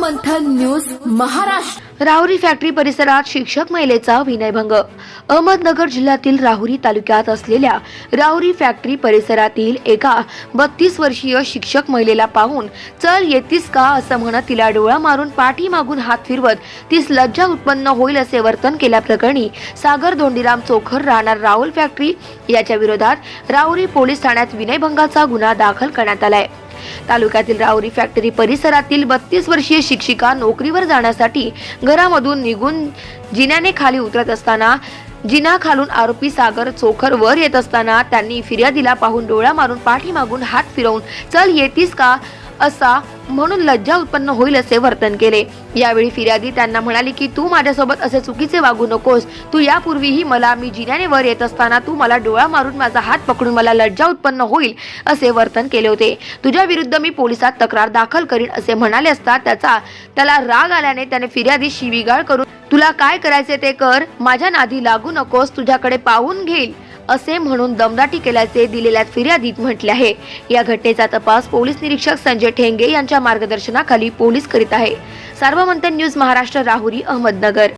मंथन news Maharashtra. Rahuri factory परिसरात शिक्षक महिलेचा विनयभंग। अहमदनगर जिल्ह्यातील राहुरी तालुक्यात असलेल्या राहुरी फॅक्टरी परिसरातील एका 32 वर्षीय शिक्षक महिलेला पाहून चल येतीस का असं म्हणत तिला डोळा मारून पाठीमागून हात फिरवत तीस लज्जा उत्पन्न होईल असे वर्तन केल्याप्रकरणी सागर धोंडीराम चोखर राहणार राहुल फॅक्टरी याच्या विरोधात राहुरी पोलीस ठाण्यात विनयभंगाचा गुन्हा दाखल करण्यात आलाय। तालुक्यातील राहुरी फॅक्टरी परिसरातील 32 वर्षीय शिक्षिका नोकरीवर जाण्यासाठी घरामधून निघून जिन्याने खाली उतरत असताना जिना खालून आरोपी सागर चोखर वर येत असताना त्यांनी फिर्यादीला पाहून डोळा मारून पाठीमागून हात फिरवून चल येतीस का असा म्हणून लज्जा उत्पन्न होईल असे वर्तन केले। यावेळी फिर्यादी त्यांना म्हणाली की तू माझ्यासोबत असे चुकीचे वागू नकोस, तू यापूर्वीही मी जिन्याने वर येत असताना तू मला डोळा मारून माझा हात पकडून मला लज्जा उत्पन्न होईल असे वर्तन केले होते। तुझ्या विरुद्ध मी पोलिसात तक्रार दाखल करीन असे म्हणाले असता त्याला राग आल्याने त्याने फिर्यादी शिवीगाळ करून तुला काय करायचे ते कर, माझ्या नादी लागू नकोस, तुझ्याकडे पाहून घेईल असे म्हणून दमदाटी केल्याचे दिलेल्या फिर्यादीत म्हटले आहे। या घटनेचा तपास पोलीस निरीक्षक संजय ठेंगे यांच्या मार्गदर्शनाखाली पोलीस करीत आहे। Sarvamanthan news Maharashtra, Rahuri, Ahmednagar.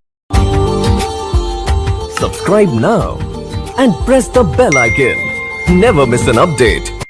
Subscribe now and press the bell icon. Never miss an update.